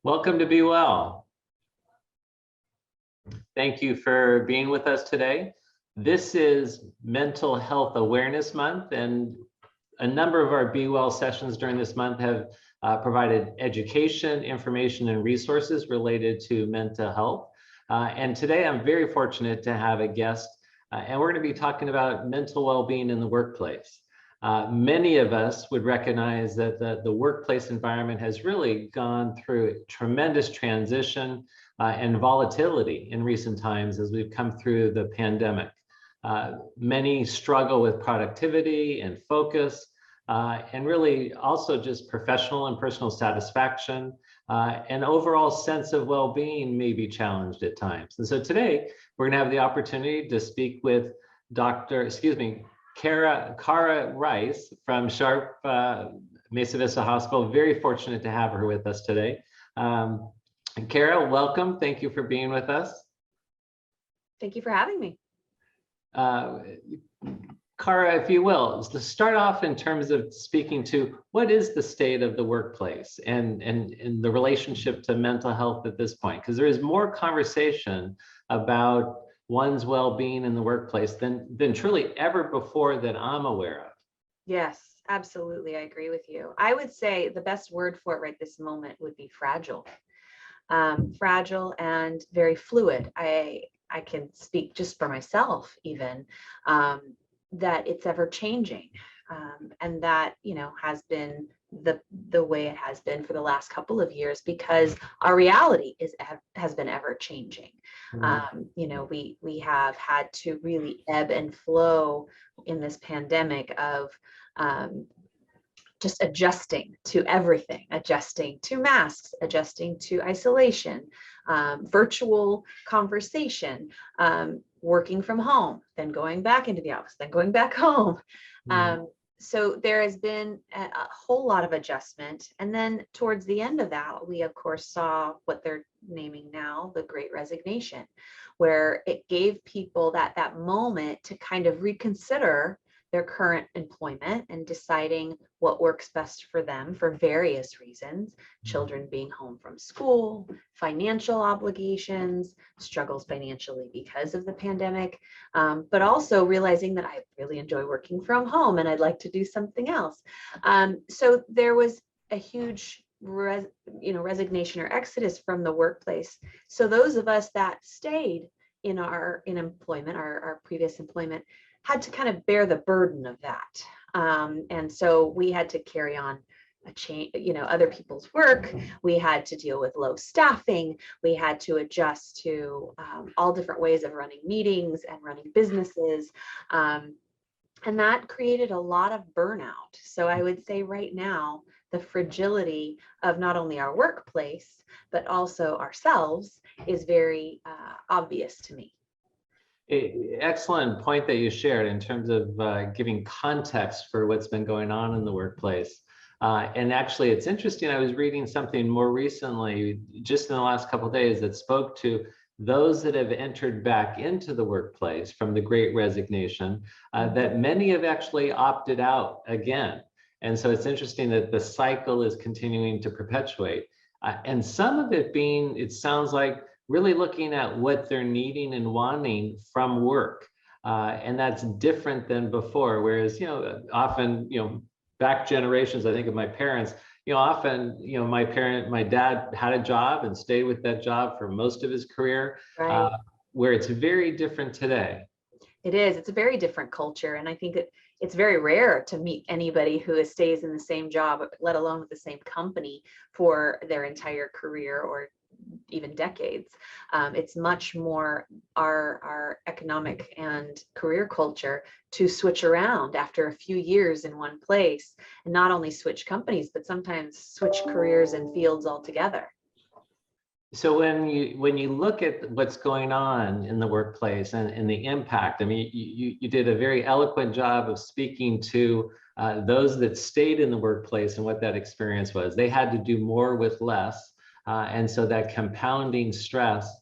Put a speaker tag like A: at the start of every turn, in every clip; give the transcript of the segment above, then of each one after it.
A: Welcome to Be Well. Thank you for being with us today. This is Mental Health Awareness Month, and a number of our Be Well sessions during this month have provided education, information, and resources related to mental health. And today I'm very fortunate to have a guest, and we're going to be talking about mental well-being in the workplace. Many of us would recognize that the workplace environment has really gone through a tremendous transition and volatility in recent times as we've come through the pandemic. Many struggle with productivity and focus, and really also just professional and personal satisfaction, and overall sense of well-being may be challenged at times. And so today we're going to have the opportunity to speak with Kara Rice from Sharp Mesa Vista Hospital. Very fortunate to have her with us today. Kara, welcome. Thank you for being with us.
B: Thank you for having me.
A: Kara, if you will, to start off in terms of speaking to what is the state of the workplace and the relationship to mental health at this point, because there is more conversation about one's well-being in the workplace than truly ever before that I'm aware of.
B: Yes, absolutely. I agree with you. I would say the best word for it right this moment would be fragile. Fragile and very fluid. I can speak just for myself even, that it's ever changing, and that, you know, has been the way it has been for the last couple of years, because our reality has been ever changing. You know, we have had to really ebb and flow in this pandemic of just adjusting to everything, adjusting to masks, adjusting to isolation, virtual conversation, working from home, then going back into the office, then going back home. So there has been a whole lot of adjustment. And then towards the end of that, we of course saw what they're naming now the Great Resignation, where it gave people that moment to kind of reconsider their current employment and deciding what works best for them for various reasons. Children being home from school, financial obligations, struggles financially because of the pandemic, but also realizing that I really enjoy working from home and I'd like to do something else. So there was a huge resignation or exodus from the workplace. So those of us that stayed in employment, our previous employment, had to kind of bear the burden of that. And so we had to carry on other people's work. We had to deal with low staffing. We had to adjust to all different ways of running meetings and running businesses. And that created a lot of burnout. So I would say right now, the fragility of not only our workplace, but also ourselves is very obvious to me.
A: Excellent point that you shared in terms of giving context for what's been going on in the workplace. And actually, it's interesting. I was reading something more recently, just in the last couple of days, that spoke to those that have entered back into the workplace from the Great Resignation, that many have actually opted out again. And so it's interesting that the cycle is continuing to perpetuate. And some of it being, it sounds like, really looking at what they're needing and wanting from work. And that's different than before. Whereas, often, back generations, I think of my parents, often, my dad had a job and stayed with that job for most of his career,
B: right.
A: Where it's very different today.
B: It is. It's a very different culture. And I think it's very rare to meet anybody who stays in the same job, let alone with the same company for their entire career or even decades. It's much more our economic and career culture to switch around after a few years in one place, and not only switch companies, but sometimes switch careers and fields altogether.
A: So when you look at what's going on in the workplace and the impact, I mean, you did a very eloquent job of speaking to those that stayed in the workplace and what that experience was. They had to do more with less. And so that compounding stress.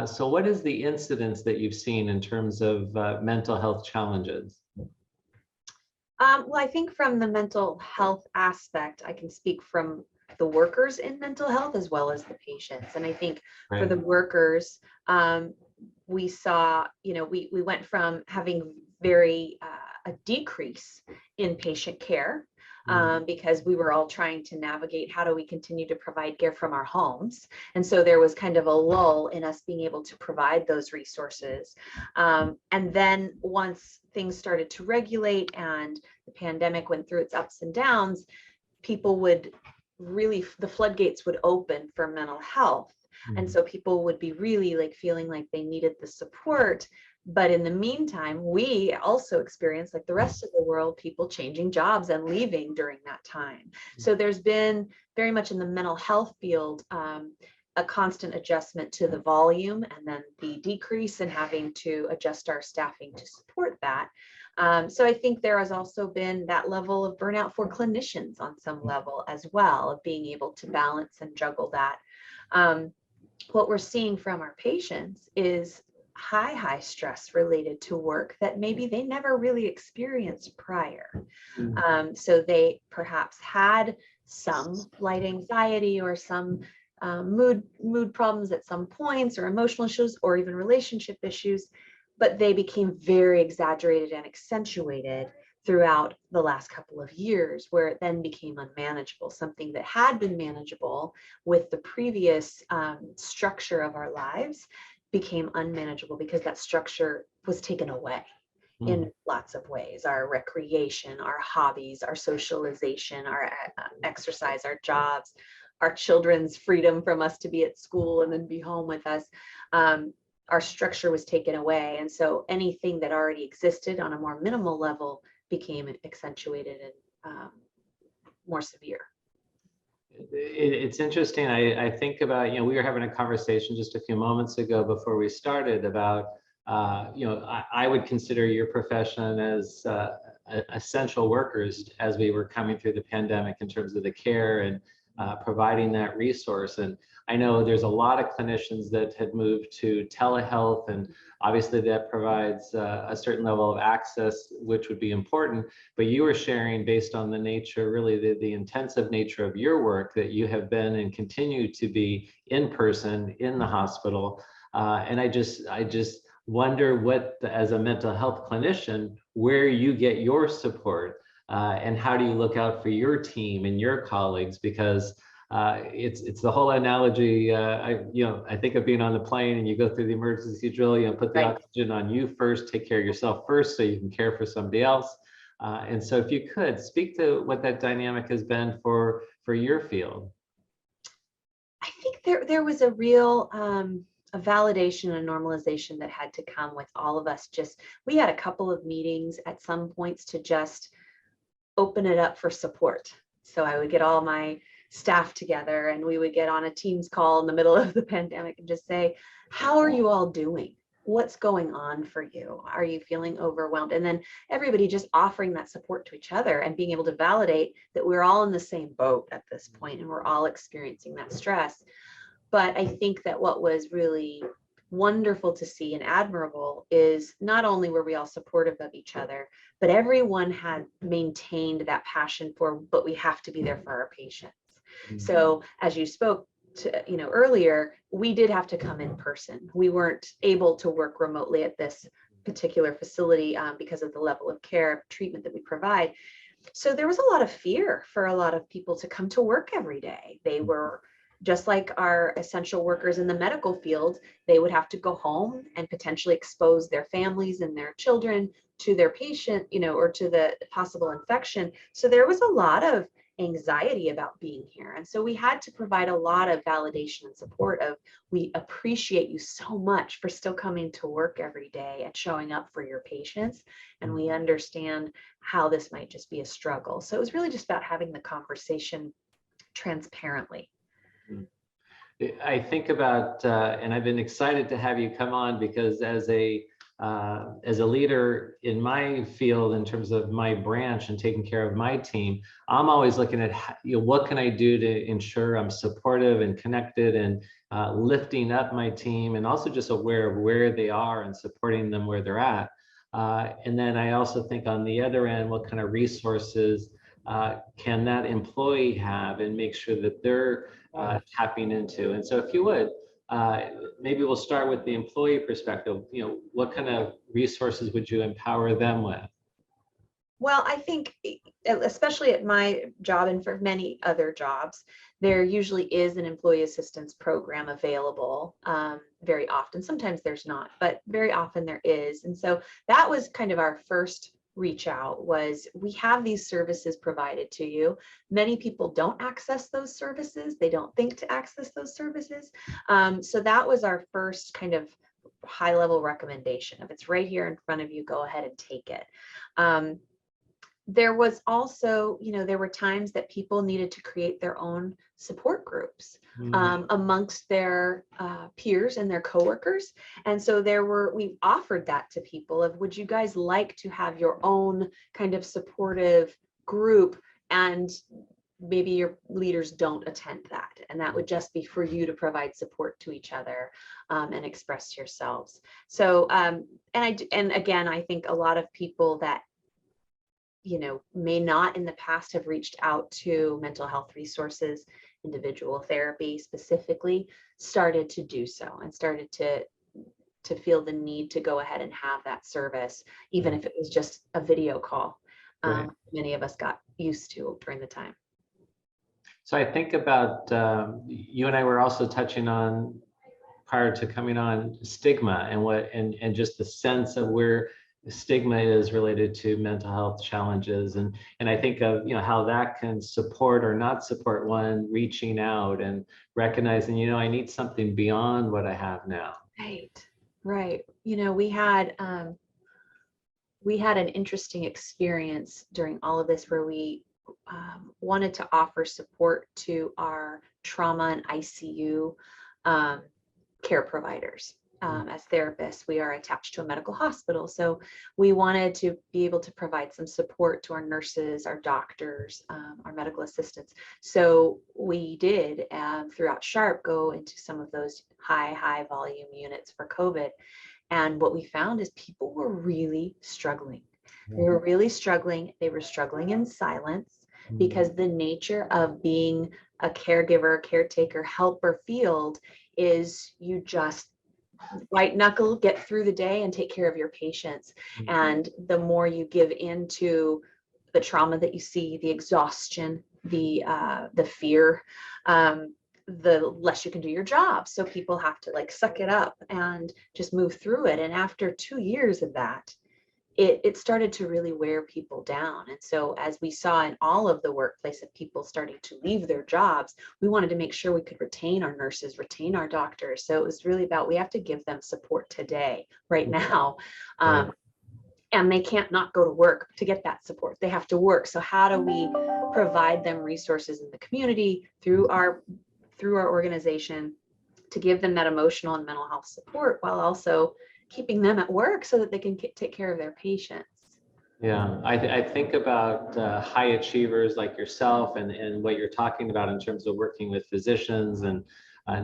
A: So what is the incidence that you've seen in terms of mental health challenges?
B: Well, I think from the mental health aspect, I can speak from the workers in mental health as well as the patients. And I think for
A: Right.
B: the workers, we saw, we went from having a decrease in patient care because we were all trying to navigate how do we continue to provide care from our homes. And so there was kind of a lull in us being able to provide those resources. And then once things started to regulate and the pandemic went through its ups and downs, people would really, the floodgates would open for mental health. And so people would be really like feeling like they needed the support. But in the meantime, we also experienced, like the rest of the world, people changing jobs and leaving during that time. So there's been very much in the mental health field, a constant adjustment to the volume and then the decrease in having to adjust our staffing to support that. So I think there has also been that level of burnout for clinicians on some level as well, of being able to balance and juggle that. What we're seeing from our patients is high stress related to work that maybe they never really experienced prior. So they perhaps had some light anxiety or some mood problems at some points, or emotional issues, or even relationship issues, but they became very exaggerated and accentuated throughout the last couple of years, where it then became unmanageable. Something that had been manageable with the previous structure of our lives became unmanageable because that structure was taken away in lots of ways. Our recreation, our hobbies, our socialization, our exercise, our jobs, our children's freedom from us to be at school and then be home with us. Our structure was taken away. And so anything that already existed on a more minimal level became accentuated and more severe.
A: It's interesting. I think about, we were having a conversation just a few moments ago before we started about, I would consider your profession as essential workers as we were coming through the pandemic in terms of the care and providing that resource. And I know there's a lot of clinicians that had moved to telehealth, and obviously that provides a certain level of access, which would be important. But you were sharing based on the nature, really the intensive nature of your work, that you have been and continue to be in person in the hospital. And I just wonder what, as a mental health clinician, where you get your support and how do you look out for your team and your colleagues, because it's the whole analogy. I think of being on the plane and you go through the emergency drill, put the oxygen on you first, take care of yourself first so you can care for somebody else. And so if you could speak to what that dynamic has been for your field.
B: I think there was a real a validation and normalization that had to come with all of us. We had a couple of meetings at some points to just open it up for support. So I would get all my staff together and we would get on a Teams call in the middle of the pandemic and just say, how are you all doing? What's going on for you? Are you feeling overwhelmed? And then everybody just offering that support to each other and being able to validate that we're all in the same boat at this point and we're all experiencing that stress. But I think that what was really wonderful to see and admirable is not only were we all supportive of each other, but everyone had maintained that passion for, but we have to be there for our patients. So as you spoke to, earlier, we did have to come in person. We weren't able to work remotely at this particular facility because of the level of care treatment that we provide. So there was a lot of fear for a lot of people to come to work every day. They were just like our essential workers in the medical field. They would have to go home and potentially expose their families and their children to their patient, or to the possible infection. So there was a lot of anxiety about being here. And so we had to provide a lot of validation and support of, we appreciate you so much for still coming to work every day and showing up for your patients. And we understand how this might just be a struggle. So it was really just about having the conversation transparently.
A: I think about, and I've been excited to have you come on because as a leader in my field, in terms of my branch and taking care of my team, I'm always looking at, what can I do to ensure I'm supportive and connected and lifting up my team, and also just aware of where they are and supporting them where they're at. And then I also think on the other end, what kind of resources can that employee have and make sure that they're tapping into? And so if you would, maybe we'll start with the employee perspective. What kind of resources would you empower them with?
B: Well, I think, especially at my job and for many other jobs, there usually is an employee assistance program available very often. Sometimes there's not, but very often there is. And so that was kind of our first reach out, was we have these services provided to you. Many people don't access those services. They don't think to access those services. So that was our first kind of high level recommendation. If it's right here in front of you, go ahead and take it. There was also, there were times that people needed to create their own support groups amongst their peers and their coworkers. And so we offered that to people of, would you guys like to have your own kind of supportive group? And maybe your leaders don't attend that. And that would just be for you to provide support to each other and express yourselves. So, and again, I think a lot of people that may not in the past have reached out to mental health resources, individual therapy specifically, started to do so and started to feel the need to go ahead and have that service, even if it was just a video call.
A: Right.
B: Many of us got used to during the time.
A: So I think about, you and I were also touching on, prior to coming on, stigma and just the sense of where stigma is related to mental health challenges. And I think of, how that can support or not support one reaching out and recognizing, I need something beyond what I have now.
B: Right. We had an interesting experience during all of this where we wanted to offer support to our trauma and ICU care providers. As therapists, we are attached to a medical hospital. So we wanted to be able to provide some support to our nurses, our doctors, our medical assistants. So we did, throughout SHARP, go into some of those high volume units for COVID. And what we found is people were really struggling. They were really struggling. They were struggling in silence because the nature of being a caregiver, caretaker, helper field is you just white knuckle, get through the day and take care of your patients. And the more you give into the trauma that you see, the exhaustion, the fear, the less you can do your job. So people have to suck it up and just move through it. And after 2 years of that, it started to really wear people down. And so as we saw in all of the workplace of people starting to leave their jobs, we wanted to make sure we could retain our nurses, retain our doctors. So it was really about, we have to give them support today, right now. And they can't not go to work to get that support. They have to work. So how do we provide them resources in the community through our organization to give them that emotional and mental health support while also keeping them at work so that they can take care of their patients?
A: Yeah, I think about high achievers like yourself and what you're talking about in terms of working with physicians and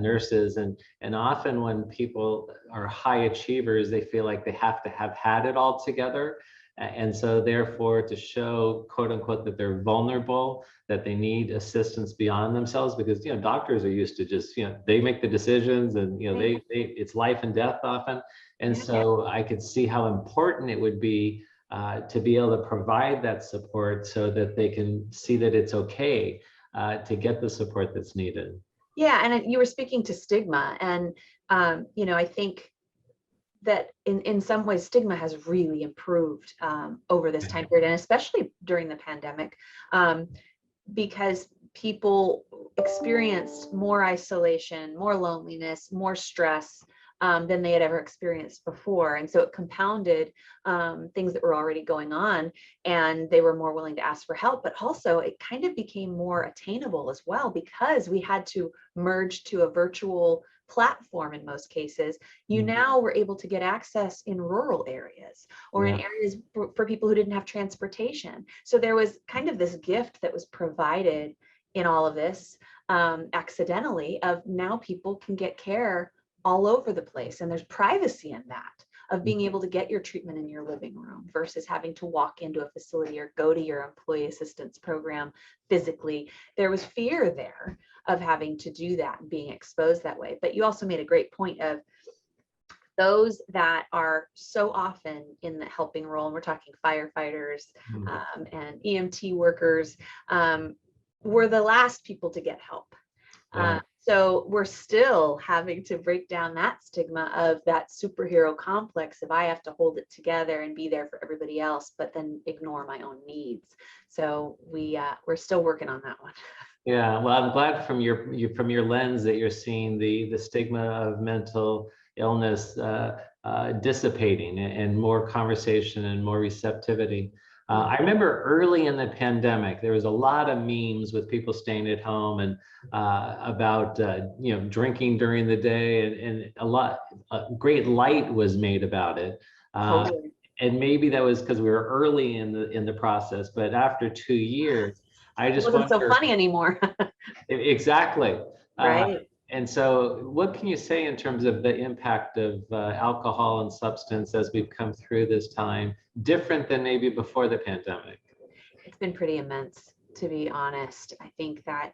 A: nurses. And often when people are high achievers, they feel like they have to have had it all together. And so therefore, to show, quote unquote, that they're vulnerable, that they need assistance beyond themselves, because, doctors are used to just, they make the decisions and, it's life and death often. And so I could see how important it would be to be able to provide that support so that they can see that it's okay to get the support that's needed.
B: Yeah, and you were speaking to stigma, and I think that in some ways stigma has really improved over this time period, and especially during the pandemic, because people experienced more isolation, more loneliness, more stress than they had ever experienced before. And so it compounded things that were already going on, and they were more willing to ask for help. But also it kind of became more attainable as well, because we had to merge to a virtual platform in most cases. You now were able to get access in rural areas or in areas for people who didn't have transportation. So there was kind of this gift that was provided in all of this accidentally, of now people can get care all over the place, and there's privacy in that. of being able to get your treatment in your living room versus having to walk into a facility or go to your employee assistance program physically. There was fear there of having to do that and being exposed that way. But you also made a great point of those that are so often in the helping role, and we're talking firefighters and EMT workers, were the last people to get help. So we're still having to break down that stigma of that superhero complex of I have to hold it together and be there for everybody else, but then ignore my own needs. So we're still working on that one.
A: Yeah, well, I'm glad from your lens that you're seeing the stigma of mental illness dissipating and more conversation and more receptivity. I remember early in the pandemic, there was a lot of memes with people staying at home and about drinking during the day, and a great light was made about it.
B: Totally.
A: And maybe that was because we were early in the process, but after 2 years, I just
B: It wasn't so
A: wonder.
B: funny anymore.
A: Exactly.
B: Right.
A: And so what can you say in terms of the impact of alcohol and substance as we've come through this time, different than maybe before the pandemic?
B: It's been pretty immense, to be honest. I think that,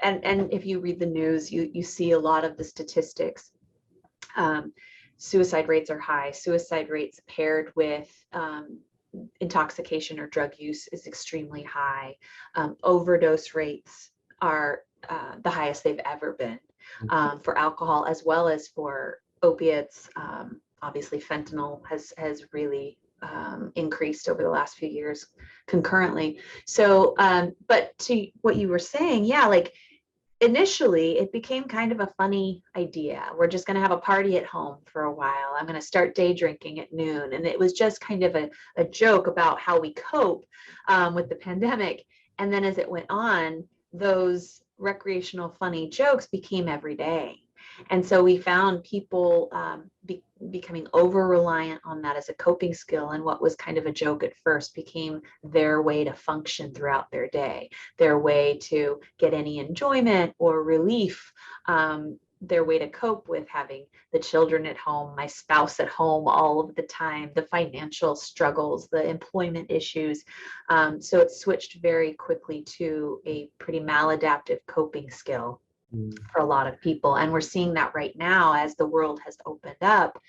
B: and if you read the news, you see a lot of the statistics. Suicide rates are high. Suicide rates paired with intoxication or drug use is extremely high. Overdose rates are the highest they've ever been for alcohol as well as for opiates. Obviously, fentanyl has really increased over the last few years concurrently. So, but to what you were saying, yeah, like initially it became kind of a funny idea. We're just going to have a party at home for a while. I'm going to start day drinking at noon. And it was just kind of a joke about how we cope with the pandemic. And then as it went on, those recreational funny jokes became every day. And so we found people becoming over reliant on that as a coping skill. And what was kind of a joke at first became their way to function throughout their day, their way to get any enjoyment or relief, their way to cope with having the children at home, my spouse at home all of the time, the financial struggles, the employment issues. So it switched very quickly to a pretty maladaptive coping skill for a lot of people. And we're seeing that right now as the world has opened up.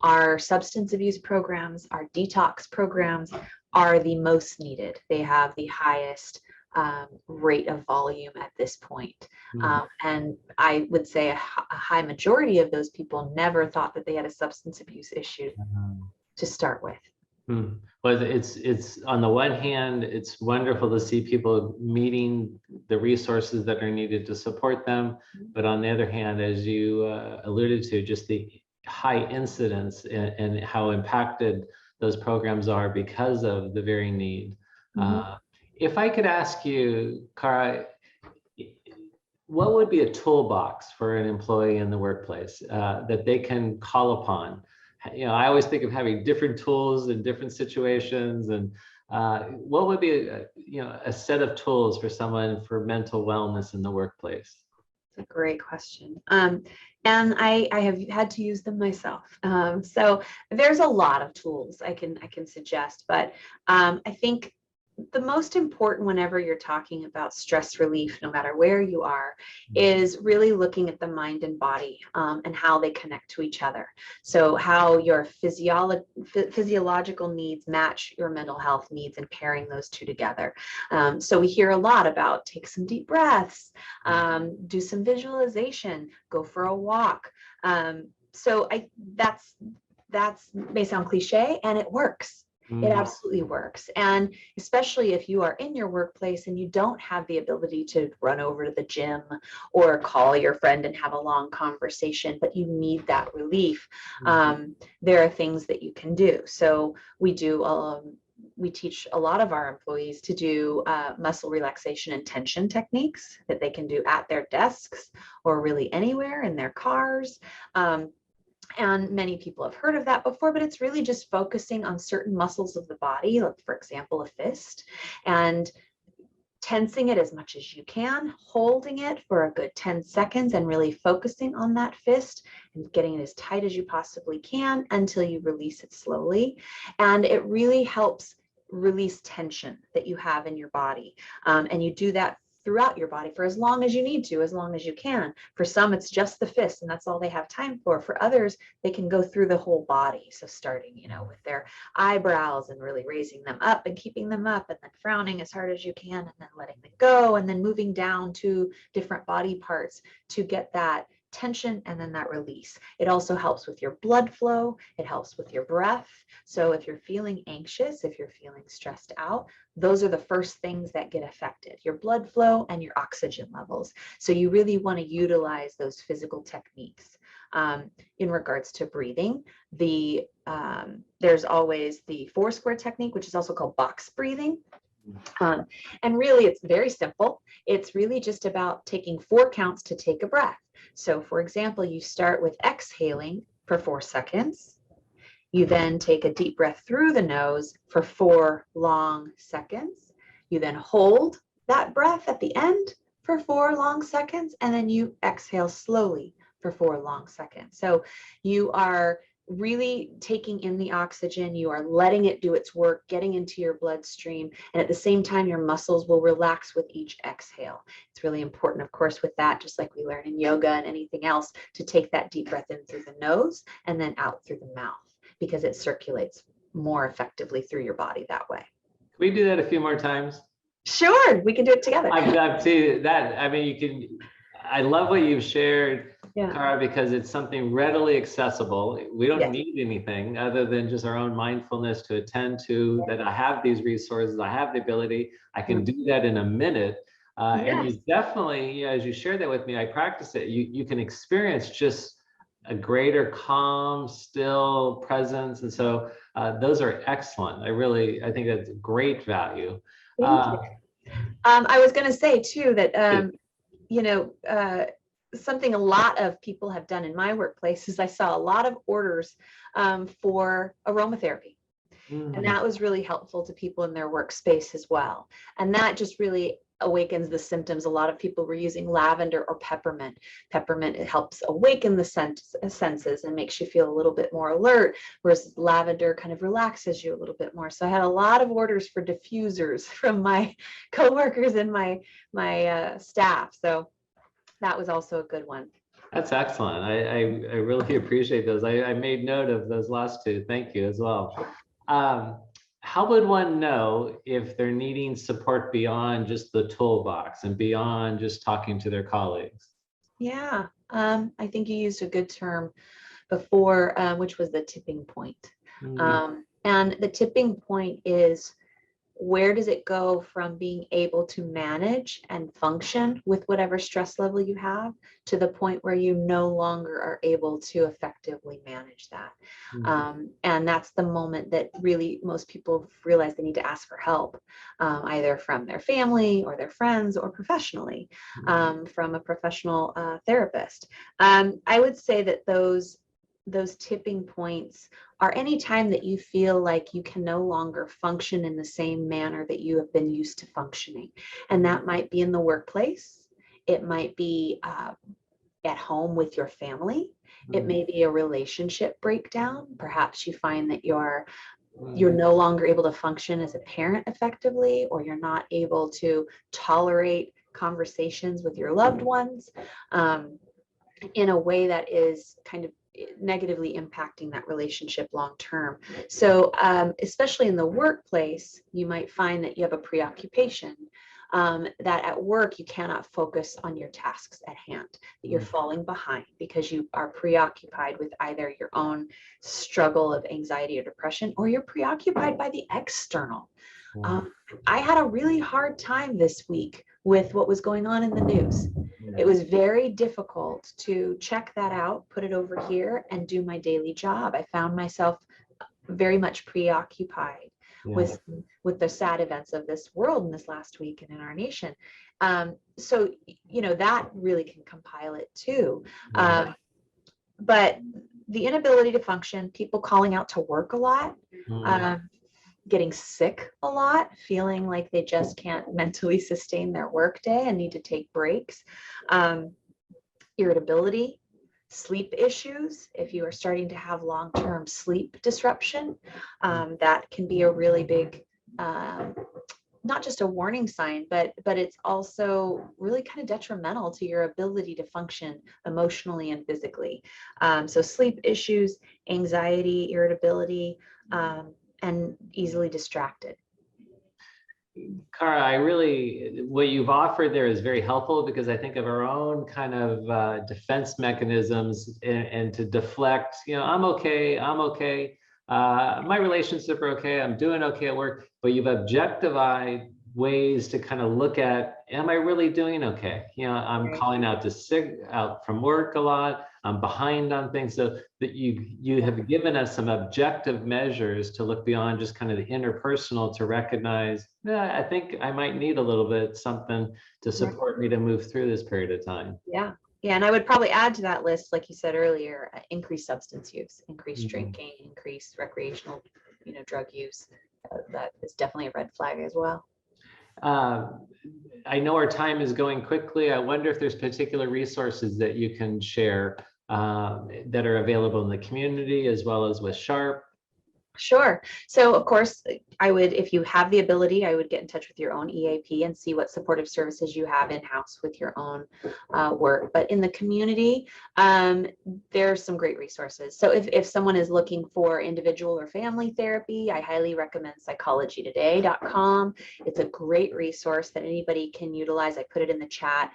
B: Our substance abuse programs, our detox programs are the most needed. They have the highest rate of volume at this point. And I would say a high majority of those people never thought that they had a substance abuse issue to start with.
A: Well, it's on the one hand, it's wonderful to see people meeting the resources that are needed to support them. But on the other hand, as you alluded to, just the high incidence and how impacted those programs are because of the very need. If I could ask you, Cara, what would be a toolbox for an employee in the workplace that they can call upon? I always think of having different tools in different situations, and what would be a set of tools for someone for mental wellness in the workplace?
B: It's a great question. And I have had to use them myself. So there's a lot of tools I can suggest, but I think the most important whenever you're talking about stress relief, no matter where you are, is really looking at the mind and body and how they connect to each other. So how your physiological needs match your mental health needs and pairing those two together. So we hear a lot about take some deep breaths, do some visualization, go for a walk. So that's may sound cliche, and it works. It absolutely works. And especially if you are in your workplace and you don't have the ability to run over to the gym or call your friend and have a long conversation, but you need that relief, there are things that you can do. So we teach a lot of our employees to do muscle relaxation and tension techniques that they can do at their desks or really anywhere in their cars. And many people have heard of that before, but it's really just focusing on certain muscles of the body, like for example, a fist, and tensing it as much as you can, holding it for a good 10 seconds and really focusing on that fist and getting it as tight as you possibly can until you release it slowly. And it really helps release tension that you have in your body. And you do that throughout your body for as long as you need to, as long as you can. For some, it's just the fist and that's all they have time for. For others, they can go through the whole body. So starting, with their eyebrows and really raising them up and keeping them up and then frowning as hard as you can and then letting them go and then moving down to different body parts to get that tension and then that release. It also helps with your blood flow. It helps with your breath. So if you're feeling anxious, if you're feeling stressed out, those are the first things that get affected, your blood flow and your oxygen levels. So you really want to utilize those physical techniques. In regards to breathing, there's always the 4-square technique, which is also called box breathing. And really, it's very simple. It's really just about taking 4 counts to take a breath. So for example, you start with exhaling for 4 seconds. You then take a deep breath through the nose for 4 long seconds. You then hold that breath at the end for 4 long seconds, and then you exhale slowly for 4 long seconds. So you are really taking in the oxygen, you are letting it do its work, getting into your bloodstream, and at the same time, your muscles will relax with each exhale. It's really important, of course, with that, just like we learn in yoga and anything else, to take that deep breath in through the nose and then out through the mouth, because it circulates more effectively through your body that way.
A: Can we do that a few more times?
B: Sure, we can do it together.
A: I'd love to that. I mean, I love what you've shared, Cara, because it's something readily accessible. We don't need anything other than just our own mindfulness to attend to, that I have these resources, I have the ability, I can do that in a minute. And you definitely, as you shared that with me, I practice it. You can experience just a greater calm, still presence. And so those are excellent. I think that's great value.
B: Thank you. I was going to say too that, something a lot of people have done in my workplace is I saw a lot of orders for aromatherapy. And that was really helpful to people in their workspace as well. And that just really awakens the symptoms. A lot of people were using lavender or peppermint. Peppermint, it helps awaken the senses and makes you feel a little bit more alert, whereas lavender kind of relaxes you a little bit more. So I had a lot of orders for diffusers from my coworkers and my staff. So that was also a good one.
A: That's excellent. I really appreciate those. I made note of those last 2. Thank you as well. How would one know if they're needing support beyond just the toolbox and beyond just talking to their colleagues?
B: Yeah, I think you used a good term before, which was the tipping point. And the tipping point is, where does it go from being able to manage and function with whatever stress level you have to the point where you no longer are able to effectively manage that? And that's the moment that really most people realize they need to ask for help, either from their family or their friends or professionally, from a professional therapist. I would say that those tipping points are any time that you feel like you can no longer function in the same manner that you have been used to functioning. And that might be in the workplace. It might be at home with your family. It may be a relationship breakdown. Perhaps you find that you're no longer able to function as a parent effectively, or you're not able to tolerate conversations with your loved ones in a way that is kind of negatively impacting that relationship long term. So especially in the workplace, you might find that you have a preoccupation, that at work you cannot focus on your tasks at hand, that you're falling behind because you are preoccupied with either your own struggle of anxiety or depression, or you're preoccupied by the external. I had a really hard time this week with what was going on in the news. It was very difficult to check that out, put it over here, and do my daily job. I found myself very much preoccupied with the sad events of this world in this last week and in our nation. So, that really can compile it too. But the inability to function, people calling out to work a lot, getting sick a lot, feeling like they just can't mentally sustain their workday and need to take breaks. Irritability, sleep issues. If you are starting to have long-term sleep disruption, that can be a really big, not just a warning sign, but it's also really kind of detrimental to your ability to function emotionally and physically. So sleep issues, anxiety, irritability, and easily distracted.
A: Cara, what you've offered there is very helpful, because I think of our own kind of defense mechanisms, and to deflect, I'm okay, my relationship are okay, I'm doing okay at work, but you've objectified ways to kind of look at, am I really doing okay? I'm calling out out from work a lot, I'm behind on things, so that you have given us some objective measures to look beyond just kind of the interpersonal, to recognize, I think I might need a little bit something to support me to move through this period of time.
B: Yeah. Yeah, and I would probably add to that list, like you said earlier, increased substance use, increased drinking, increased recreational, drug use. That is definitely a red flag as well.
A: I know our time is going quickly. I wonder if there's particular resources that you can share that are available in the community, as well as with Sharp.
B: Sure. So of course, if you have the ability, I would get in touch with your own EAP and see what supportive services you have in-house with your own work. But in the community, there's some great resources. So if someone is looking for individual or family therapy, I highly recommend psychologytoday.com. It's a great resource that anybody can utilize. I put it in the chat.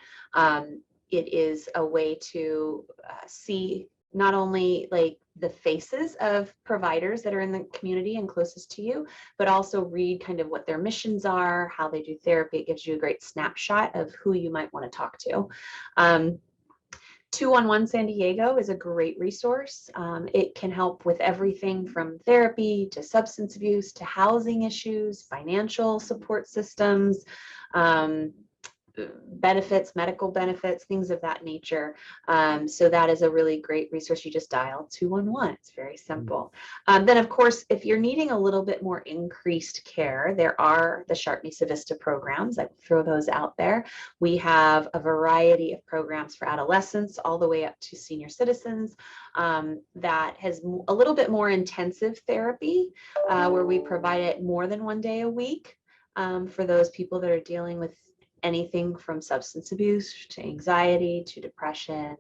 B: It is a way to see not only like the faces of providers that are in the community and closest to you, but also read kind of what their missions are, how they do therapy. It gives you a great snapshot of who you might want to talk to. 211 San Diego is a great resource. It can help with everything from therapy to substance abuse to housing issues, financial support systems, benefits, medical benefits, things of that nature. So that is a really great resource. You just dial 211. It's very simple. Then, of course, if you're needing a little bit more increased care, there are the Sharp Mesa Vista programs. I will throw those out there. We have a variety of programs for adolescents all the way up to senior citizens that has a little bit more intensive therapy where we provide it more than one day a week for those people that are dealing with anything from substance abuse to anxiety to depression,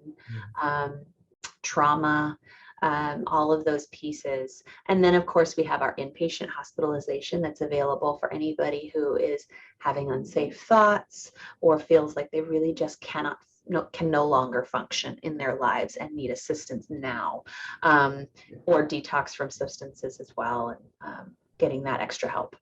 B: trauma, all of those pieces. And then, of course, we have our inpatient hospitalization that's available for anybody who is having unsafe thoughts or feels like they really just can no longer function in their lives and need assistance now, or detox from substances as well, and getting that extra help.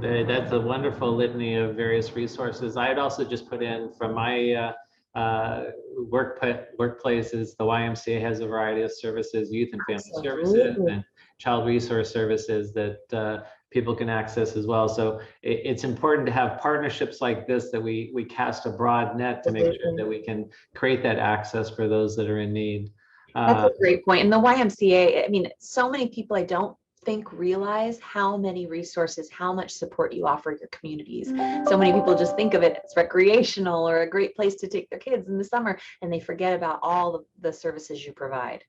A: That's a wonderful litany of various resources. I had also just put in from my workplaces, the YMCA has a variety of services, youth and family services, and child resource services that people can access as well. So it's important to have partnerships like this, that we cast a broad net to make sure that we can create that access for those that are in need.
B: That's a great point. And the YMCA, I mean, so many people I don't think realize how many resources, how much support you offer your communities. So many people just think of it as recreational or a great place to take their kids in the summer, and they forget about all the services you provide.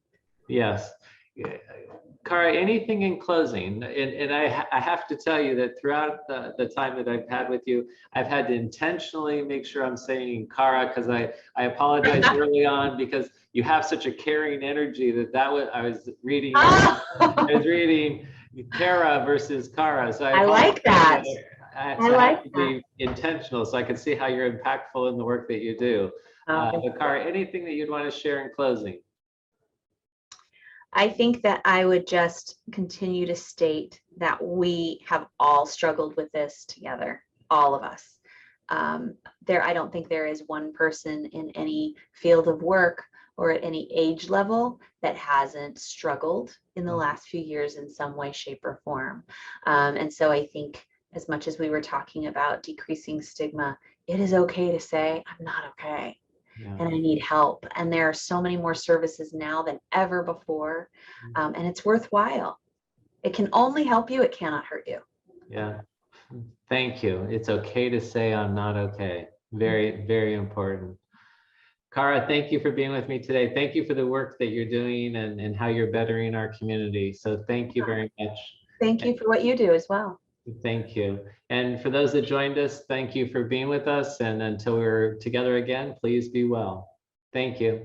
A: Yes. Cara, anything in closing? And I have to tell you that throughout the time that I've had with you, I've had to intentionally make sure I'm saying Cara, because I apologized early on, because you have such a caring energy I was reading Cara versus Cara. So
B: I like that.
A: I like to be intentional so I can see how you're impactful in the work that you do. But Cara, anything that you'd want to share in closing?
B: I think that I would just continue to state that we have all struggled with this together, all of us. I don't think there is one person in any field of work or at any age level that hasn't struggled in the last few years in some way, shape, or form. And so I think, as much as we were talking about decreasing stigma, it is okay to say, I'm not okay. Yeah. And I need help. And there are so many more services now than ever before. And it's worthwhile. It can only help you. It cannot hurt you.
A: Yeah. Thank you. It's okay to say I'm not okay. Very, very important. Cara, thank you for being with me today. Thank you for the work that you're doing and how you're bettering our community. So thank you very much.
B: Thank you for what you do as well.
A: Thank you. And for those that joined us, thank you for being with us. And until we're together again, please be well. Thank you.